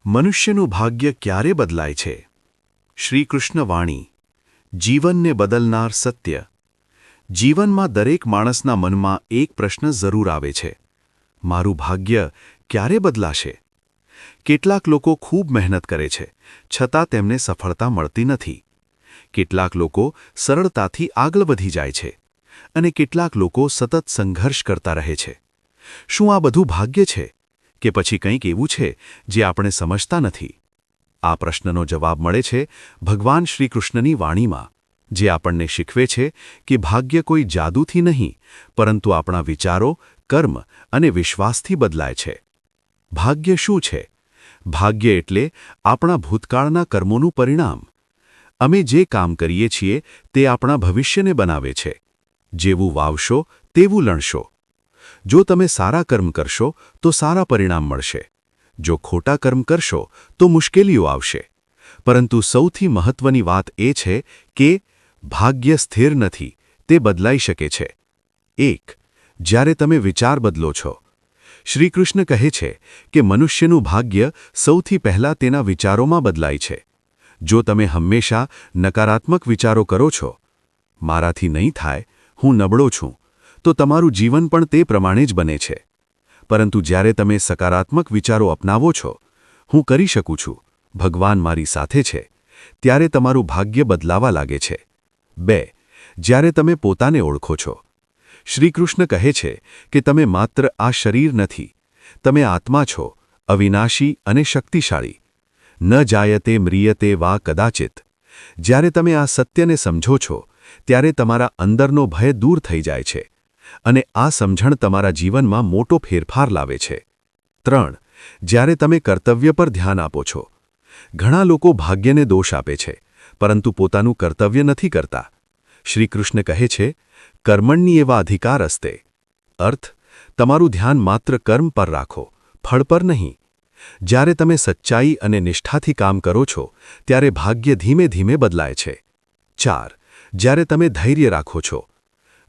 મનુષ્યનું ભાગ્ય ક્યારે બદલાય છે? શ્રીકૃષ્ણ વાણી, જીવનને બદલનાર સત્ય. જીવનમાં દરેક માણસના મનમાં એક પ્રશ્ન જરૂર આવે છે, મારું ભાગ્ય ક્યારે બદલાશે? કેટલાક લોકો ખૂબ મહેનત કરે છે, છતાં તેમને સફળતા મળતી નથી. કેટલાક લોકો સરળતાથી આગળ વધી જાય છે, અને કેટલાક લોકો સતત સંઘર્ષ કરતા રહે છે. શું આ બધું ભાગ્ય છે? કે પછી કંઈક એવું છે જે આપણે સમજતા નથી? આ પ્રશ્નનો જવાબ મળે છે ભગવાન શ્રીકૃષ્ણની વાણીમાં, જે આપણને શીખવે છે કે ભાગ્ય કોઈ જાદુથી નહીં, પરંતુ આપણા વિચારો, કર્મ અને વિશ્વાસથી બદલાય છે. ભાગ્ય શું છે? ભાગ્ય એટલે આપણા ભૂતકાળના કર્મોનું પરિણામ. અમે જે કામ કરીએ છીએ તે આપણા ભવિષ્યને બનાવે છે. જેવું વાવશો તેવું લણશો. જો તમે સારા કર્મ કરશો તો સારા પરિણામ મળશે. જો ખોટા કર્મ કરશો તો મુશ્કેલીઓ આવશે. પરંતુ સૌથી મહત્વની વાત એ છે કે ભાગ્ય સ્થિર નથી, તે બદલાઈ શકે છે. 1. જ્યારે તમે વિચાર બદલો છો. શ્રીકૃષ્ણ કહે છે કે મનુષ્યનું ભાગ્ય સૌથી પહેલાં તેના વિચારોમાં બદલાય છે. જો તમે હંમેશા નકારાત્મક વિચારો કરો છો, મારાથી નહીં થાય, હું નબળો છું, તો તમારું જીવન પણ તે પ્રમાણે જ બને છે. પરંતુ જ્યારે તમે સકારાત્મક વિચારો અપનાવો છો, હું કરી શકું છું, ભગવાન મારી સાથે છે, ત્યારે તમારું ભાગ્ય બદલાવા લાગે છે. 2. જ્યારે તમે પોતાને ઓળખો છો. શ્રીકૃષ્ણ કહે છે કે તમે માત્ર આ શરીર નથી, તમે આત્મા છો, અવિનાશી અને શક્તિશાળી. ન જાયતે મ્રિયતે વા કદાચિત. જ્યારે તમે આ સત્યને સમજો છો, ત્યારે તમારા અંદરનો ભય દૂર થઈ જાય છે, અને આ સમજણ તમારા જીવનમાં મોટો ફેરફાર લાવે છે. 3. જ્યારે તમે કર્તવ્ય પર ધ્યાન આપો છો. ઘણા લોકો ભાગ્યને દોષ આપે છે, પરંતુ પોતાનું કર્તવ્ય નથી કરતા. શ્રીકૃષ્ણ કહે છે, કર્મણ્ય એવા અધિકાર અસ્તે. અર્થ, તમારું ધ્યાન માત્ર કર્મ પર રાખો, ફળ પર નહીં. જ્યારે તમે સચ્ચાઈ અને નિષ્ઠાથી કામ કરો છો, ત્યારે ભાગ્ય ધીમે ધીમે બદલાય છે. 4. જ્યારે તમે ધૈર્ય રાખો છો.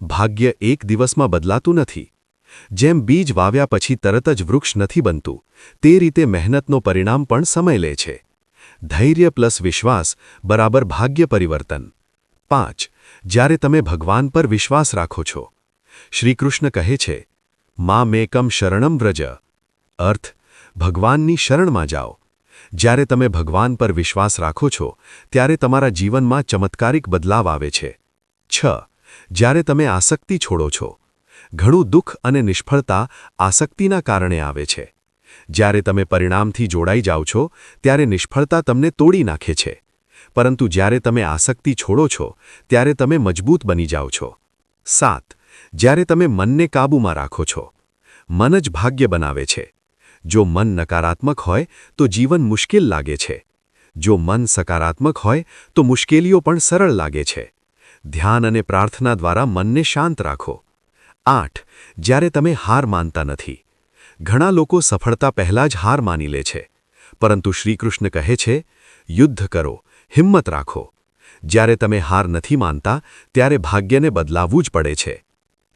ભાગ્ય એક દિવસમાં બદલાતું નથી. જેમ બીજ વાવ્યા પછી તરત જ વૃક્ષ નથી બનતું, તે રીતે મહેનતનો પરિણામ પણ સમય લે છે. ધૈર્ય પ્લસ વિશ્વાસ બરાબર ભાગ્ય પરિવર્તન. 5. જ્યારે તમે ભગવાન પર વિશ્વાસ રાખો છો. શ્રીકૃષ્ણ કહે છે, મામેકમ શરણમ વ્રજ. અર્થ, ભગવાનની શરણમાં જાઓ. જ્યારે તમે ભગવાન પર વિશ્વાસ રાખો છો, ત્યારે તમારા જીવનમાં ચમત્કારિક બદલાવ આવે છે. 6. જ્યારે તમે આસક્તિ છોડો છો. ઘણું દુઃખ અને નિષ્ફળતા આસક્તિના કારણે આવે છે. જ્યારે તમે પરિણામથી જોડાઈ જાઓ છો, ત્યારે નિષ્ફળતા તમને તોડી નાખે છે. પરંતુ જ્યારે તમે આસક્તિ છોડો છો, ત્યારે તમે મજબૂત બની જાઓ છો. 7. જ્યારે તમે મનને કાબૂમાં રાખો છો. મન જ ભાગ્ય બનાવે છે. જો મન નકારાત્મક હોય તો જીવન મુશ્કેલ લાગે છે. જો મન સકારાત્મક હોય તો મુશ્કેલીઓ પણ સરળ લાગે છે. ધ્યાન અને પ્રાર્થના દ્વારા મનને શાંત રાખો. 8. જ્યારે તમે હાર માનતા નથી. ઘણા લોકો સફળતા પહેલાં જ હાર માની લે છે, પરંતુ શ્રીકૃષ્ણ કહે છે, યુદ્ધ કરો, હિંમત રાખો. જ્યારે તમે હાર નથી માનતા, ત્યારે ભાગ્યને બદલાવવું જ પડે છે.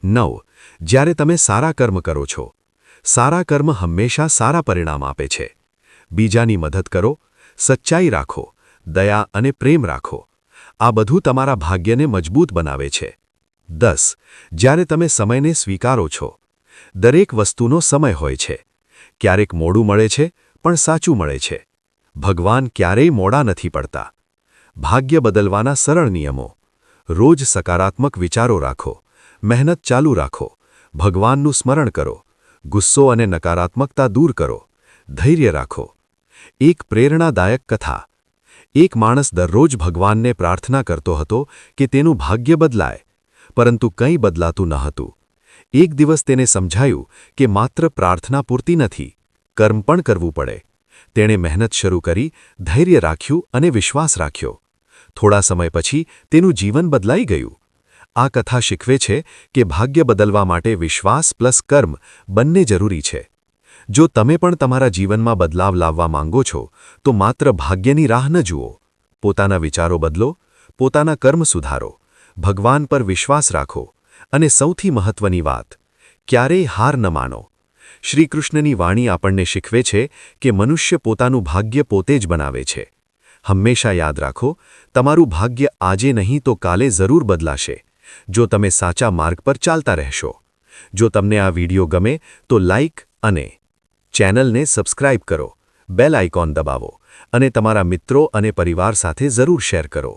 9. જ્યારે તમે સારા કર્મ કરો છો. સારા કર્મ હંમેશા સારા પરિણામ આપે છે. બીજાની મદદ કરો, સચ્ચાઈ રાખો, દયા અને પ્રેમ રાખો. આ બધું તમારા ભાગ્યને મજબૂત બનાવે છે. 10. જ્યારે તમે સમયને સ્વીકારો છો. દરેક વસ્તુનો સમય હોય છે. ક્યારેક મોડું મળે છે, પણ સાચું મળે છે. ભગવાન ક્યારેય મોડા નથી પડતા. ભાગ્ય બદલવાના સરળ નિયમો. રોજ સકારાત્મક વિચારો રાખો, મહેનત ચાલુ રાખો, ભગવાનનું સ્મરણ કરો, ગુસ્સો અને નકારાત્મકતા દૂર કરો, ધૈર્ય રાખો. એક પ્રેરણાદાયક કથા. એક માણસ દરરોજ ભગવાનને પ્રાર્થના કરતો હતો કે તેનું ભાગ્ય બદલાય, પરંતુ કંઈ બદલાતું ન હતું. એક દિવસ તેને સમજાયું કે માત્ર પ્રાર્થના પૂરતી નથી, કર્મ પણ કરવું પડે. તેણે મહેનત શરૂ કરી, ધૈર્ય રાખ્યું અને વિશ્વાસ રાખ્યો. થોડા સમય પછી તેનું જીવન બદલાઈ ગયું. આ કથા શીખવે છે કે ભાગ્ય બદલવા માટે વિશ્વાસ પ્લસ કર્મ બંને જરૂરી છે. જો તમે પણ તમારા જીવનમાં બદલાવ લાવવા માંગો છો, તો માત્ર ભાગ્યની રાહ ન જુઓ. પોતાના વિચારો બદલો, પોતાના કર્મ સુધારો, ભગવાન પર વિશ્વાસ રાખો, અને સૌથી મહત્વની વાત, ક્યારેય હાર ન માનો. શ્રીકૃષ્ણની વાણી આપણને શીખવે છે કે મનુષ્ય પોતાનું ભાગ્ય પોતે જ બનાવે છે. હંમેશા યાદ રાખો, તમારું ભાગ્ય આજે નહીં તો કાલે જરૂર બદલાશે, જો તમે સાચા માર્ગ પર ચાલતા રહેશો. જો તમને આ વિડિયો ગમે તો લાઇક અને ચેનલને સબસ્ક્રાઇબ કરો, બેલ આઇકોન દબાવો અને તમારા મિત્રો અને પરિવાર સાથે જરૂર શેર કરો.